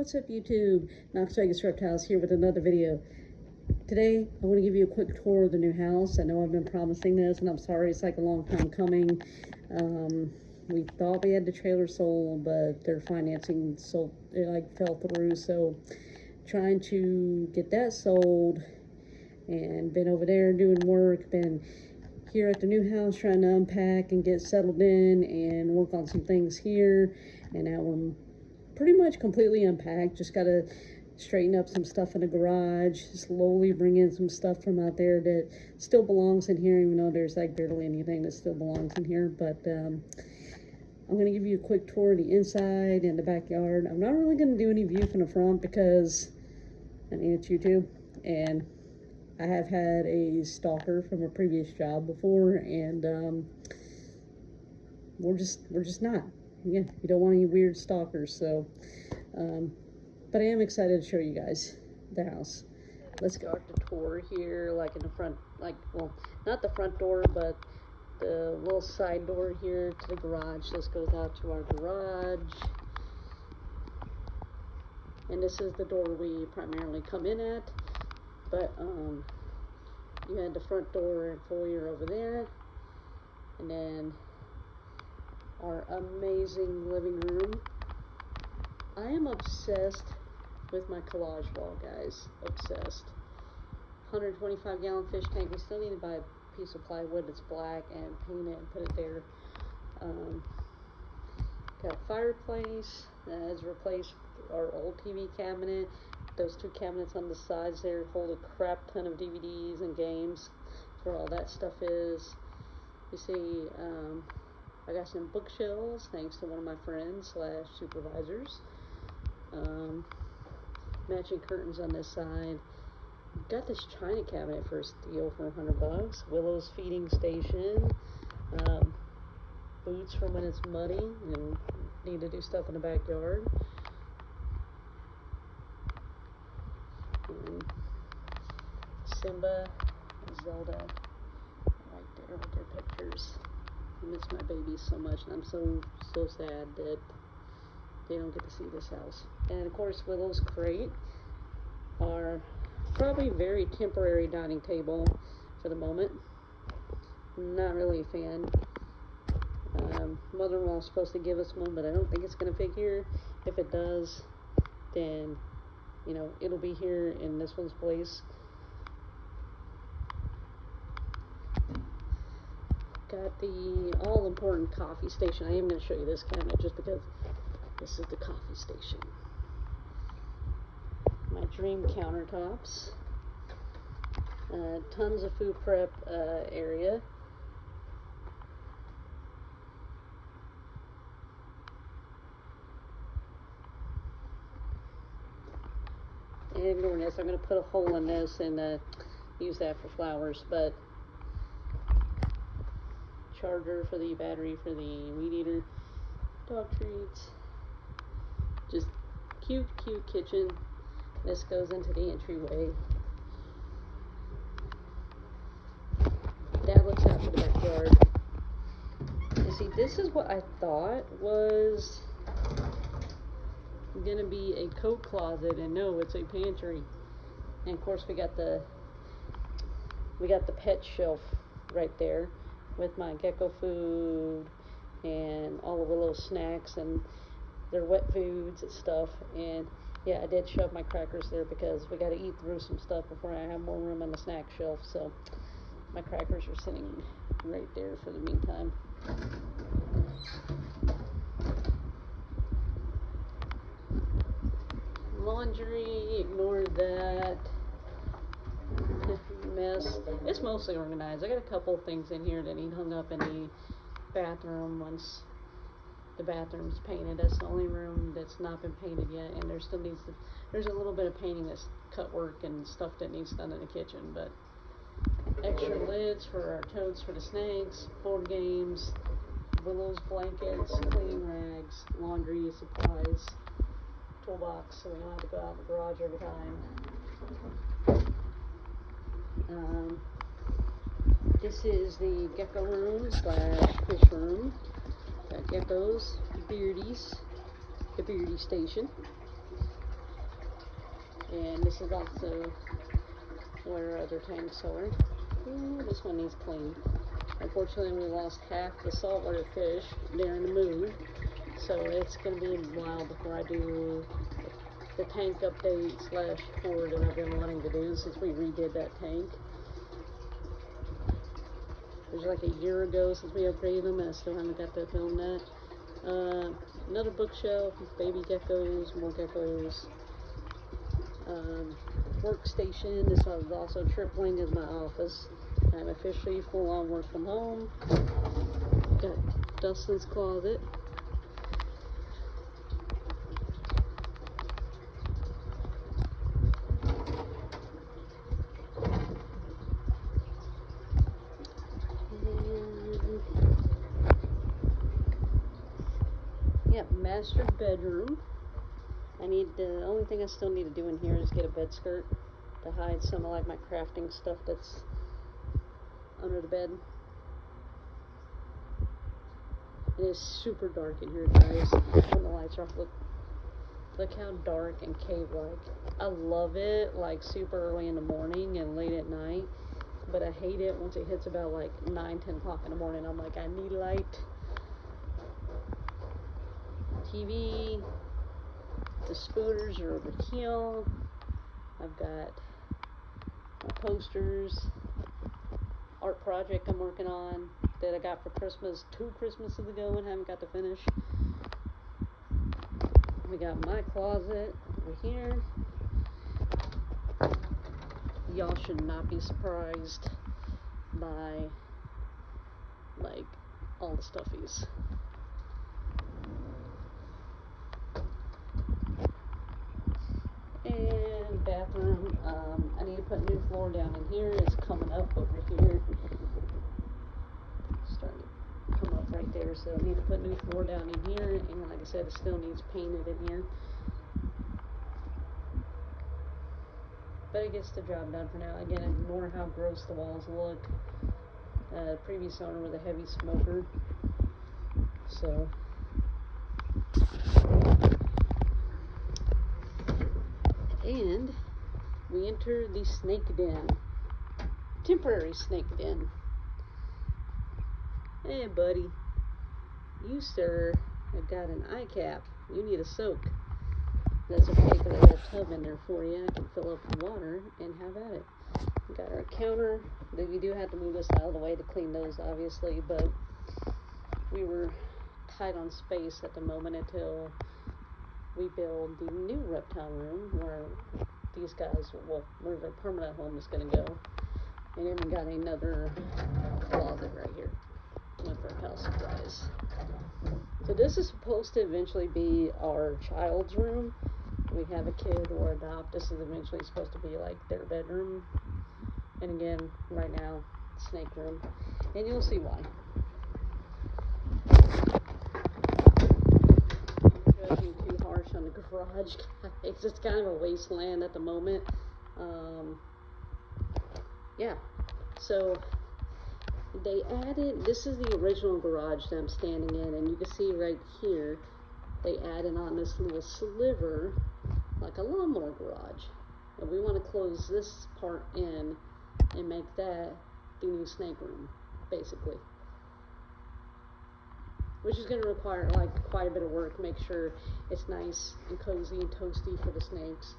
What's up YouTube? Knox Vegas Reptiles here with another video. Today I want to give you a quick tour of the new house. I know I've been promising this and I'm sorry it's like a long time coming. We thought we had the trailer sold, but their financing sold, it like fell through, so trying to get that sold, and been over there doing work, been here at the new house trying to unpack and get settled in and work on some things here. And now we're pretty much completely unpacked. Just gotta straighten up some stuff in the garage, slowly bring in some stuff from out there that still belongs in here, even though there's like barely anything that still belongs in here. But I'm gonna give you a quick tour of the inside and the backyard. I'm not really gonna do any view from the front because I mean it's YouTube, and I have had a stalker from a previous job before, and we're just not. Yeah, you don't want any weird stalkers. So but I am excited to show you guys the house. Let's start the tour here, like in the front, like, well, not the front door, but the little side door here to the garage. This goes out to our garage, and this is the door we primarily come in at. But you had the front door and foyer over there, and then our amazing living room. I am obsessed with my collage wall, guys. Obsessed. 125 gallon fish tank. We still need to buy a piece of plywood that's black and paint it and put it there. Got a fireplace that has replaced our old TV cabinet. Those two cabinets on the sides there hold a crap ton of DVDs and games. That's where all that stuff is. You see, I got some bookshelves thanks to one of my friends / supervisors. Matching curtains on this side. Got this china cabinet for a steal for $100. Willow's feeding station. Boots for when it's muddy and need to do stuff in the backyard. Simba and Zelda right there with their pictures. I miss my babies so much, and I'm so sad that they don't get to see this house. And of course, Willow's crate, our probably very temporary dining table for the moment. Not really a fan. Mother-in-law is supposed to give us one, but I don't think it's going to fit here. If it does, then you know it'll be here in this one's place. Got the all-important coffee station. I am going to show you this cabinet just because this is the coffee station. My dream countertops. Tons of food prep area. And ignore this. I'm going to put a hole in this and use that for flowers. But charger for the battery for the weed eater. Dog treats. Just cute kitchen. This goes into the entryway. That looks out to the backyard. You see, this is what I thought was gonna be a coat closet, and no, it's a pantry. And of course we got the pet shelf right there with my gecko food and all of Willow's snacks and their wet foods and stuff. And yeah, I did shove my crackers there because we got to eat through some stuff before I have more room on the snack shelf. So my crackers are sitting right there for the meantime. Laundry, ignore that mess. It's mostly organized. I got a couple things in here that need hung up in the bathroom once the bathroom's painted. That's the only room that's not been painted yet, and there still needs to, there's a little bit of painting that's cut work and stuff that needs done in the kitchen. But extra lids for our totes for the snakes, board games, Willow's blankets, cleaning rags, laundry supplies, toolbox so we don't have to go out in the garage every time. This is the gecko room / fish room. Got geckos, beardies, the beardy station. And this is also where other tanks are. Ooh, this one needs cleaned. Unfortunately, we lost half the saltwater fish during the move, so it's going to be a while before I do the tank update / tour that I've been wanting to do since we redid that tank. It was like a year ago since we upgraded them, and I still haven't got to film that. Another bookshelf, baby geckos, more geckos. Workstation. This is also tripling as my office. I'm officially full on work from home. Got Dustin's closet. And yeah, master bedroom. The only thing I still need to do in here is get a bed skirt to hide some of like my crafting stuff that's under the bed. It is super dark in here, guys. When the lights are off, look how dark and cave-like. I love it like super early in the morning and late at night, but I hate it once it hits about like 9-10 o'clock in the morning. I'm like, I need light. TV. The spooters are over here. I've got my posters, art project I'm working on that I got for Christmas 2 Christmases ago and haven't got to finish. We got my closet over here. Y'all should not be surprised by like all the stuffies. And bathroom, I need to put new floor down in here. It's coming up over here. Starting to come up right there, so I need to put new floor down in here, and like I said, it still needs painted in here. But it gets the job done for now. Again, ignore how gross the walls look. Previous owner was a heavy smoker, so and we enter the snake den. Temporary snake den. Hey buddy, you sir have got an eye cap. You need a soak. That's okay, because I got a tub in there for you. I can fill up the water and have at it. We got our counter. We do have to move this out of the way to clean those, obviously, but we were tight on space at the moment until we build the new reptile room where these guys, well, where their permanent home is going to go. And then we got another closet right here with reptile supplies. So this is supposed to eventually be our child's room. We have a kid or adopt. This is eventually supposed to be like their bedroom. And again, right now, snake room. And you'll see why. Judging too harsh on the garage, guys. It's kind of a wasteland at the moment. Yeah. So they added, this is the original garage that I'm standing in, and you can see right here, they added on this little sliver, like a lawnmower garage. And we want to close this part in and make that the new snake room, basically. Which is going to require like quite a bit of work. Make sure it's nice and cozy and toasty for the snakes,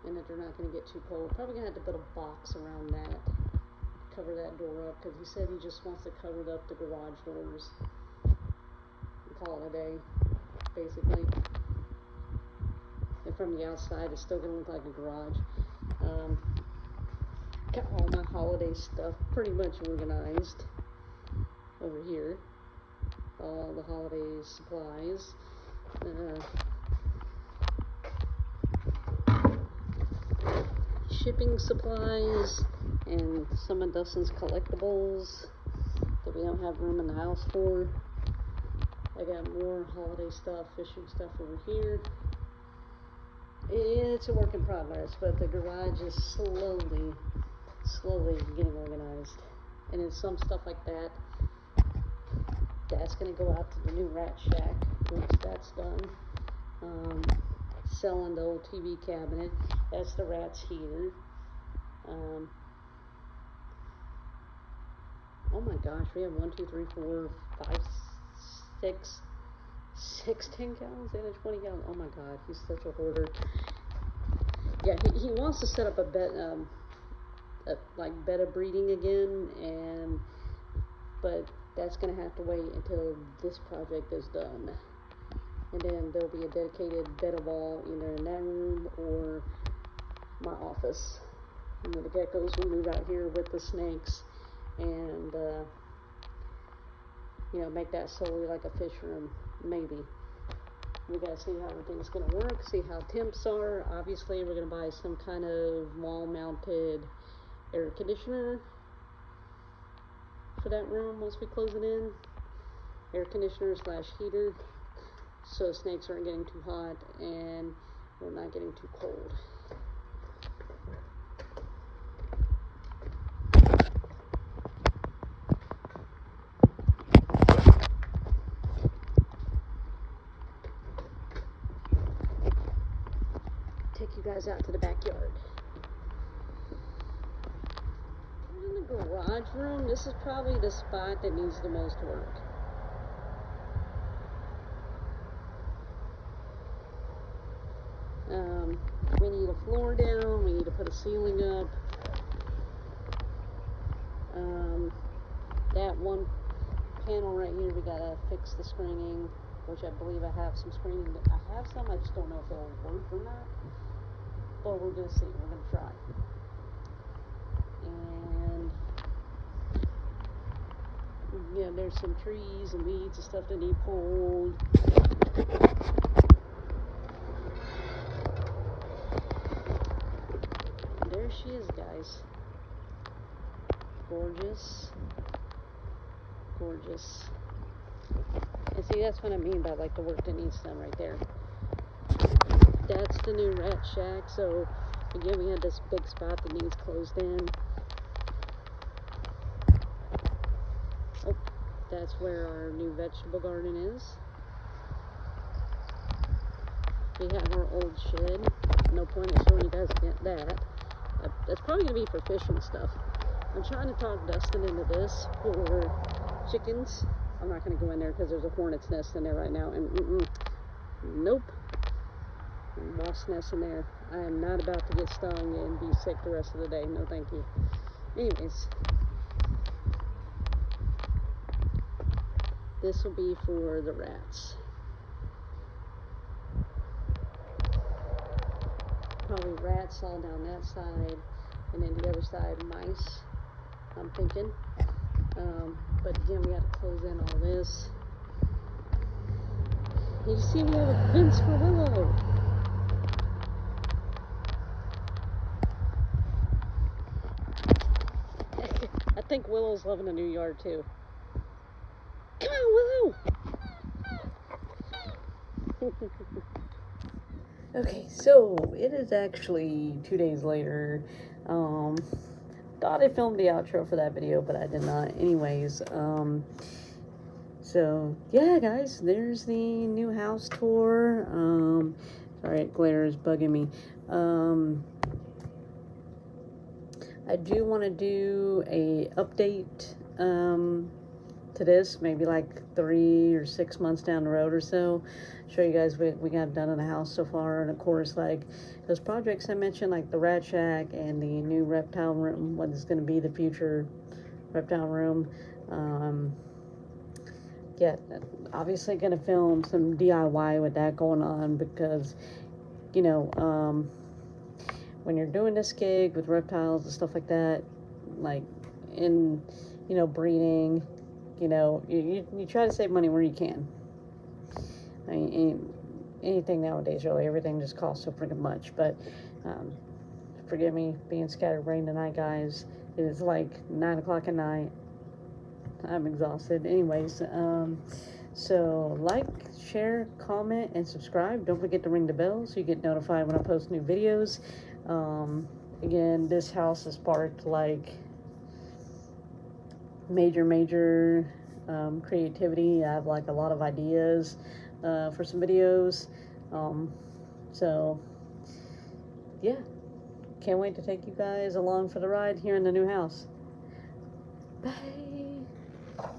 and that they're not going to get too cold. Probably going to have to put a box around that, cover that door up, because he said he just wants to cover up the garage doors and call it a day, basically. And from the outside, it's still going to look like a garage. Got all my holiday stuff pretty much organized over here. All the holiday supplies. Shipping supplies and some of Dustin's collectibles that we don't have room in the house for. I got more holiday stuff, fishing stuff over here. It's a work in progress, but the garage is slowly getting organized. And then some stuff like that, that's going to go out to the new rat shack once that's done. Selling the old TV cabinet. That's the rats here. Oh my gosh, we have 1, 2, 3, 4, 5, 6, 10 gallons and a 20 gallon. Oh my god, he's such a hoarder. Yeah, he wants to set up a bed, like bed of breeding again, but that's gonna have to wait until this project is done. And then there'll be a dedicated bed of all either in that room or my office. You know, the geckos will move out here with the snakes, and you know, make that solely like a fish room, maybe. We gotta see how everything's gonna work, see how temps are. Obviously, we're gonna buy some kind of wall-mounted air conditioner for that room once we close it in. Air conditioner / heater, so snakes aren't getting too hot and we're not getting too cold. Take you guys out to the backyard. In the garage room, this is probably the spot that needs the most work. We need a floor down, we need to put a ceiling up. That one panel right here, we gotta fix the screening, which I believe I have some screening. I have some, I just don't know if it'll work or not. But we're gonna see, we're gonna try. And yeah, there's some trees and weeds and stuff that need pulled. There she is, guys. Gorgeous. Gorgeous. And see, that's what I mean by like the work that needs done right there. That's the new rat shack. So again, we had this big spot that needs closed in. Oh, that's where our new vegetable garden is. We have our old shed. No point in showing you guys that. That's probably going to be for fish and stuff. I'm trying to talk Dustin into this for chickens. I'm not going to go in there because there's a hornet's nest in there right now. And nope. Wasp nest in there. I am not about to get stung and be sick the rest of the day. No, thank you. Anyways. This will be for the rats. Probably rats all down that side, and then the other side mice, I'm thinking. But again, we got to close in all this. You see, we have a fence for Willow. I think Willow's loving the new yard too. Come on, Willow! Okay, so it is actually 2 days later. Thought I filmed the outro for that video, but I did not. Anyways, so yeah, guys, there's the new house tour. Sorry, glare is bugging me. I do want to do a update to this, maybe like 3 or 6 months down the road or so. Show you guys what we got done in the house so far, and of course, like those projects I mentioned, like the rat shack and the new reptile room, what is going to be the future reptile room. Yeah, obviously going to film some DIY with that going on, because you know, when you're doing this gig with reptiles and stuff like that, like in, you know, breeding, you know, you try to save money where you can. I mean, anything nowadays, really, everything just costs so freaking much. But forgive me being scatterbrained tonight, guys. It is like 9 o'clock at night. I'm exhausted. Anyways, so like, share, comment, and subscribe. Don't forget to ring the bell so you get notified when I post new videos. Again, this house has sparked like major creativity. I have like a lot of ideas for some videos. So yeah, can't wait to take you guys along for the ride here in the new house. Bye.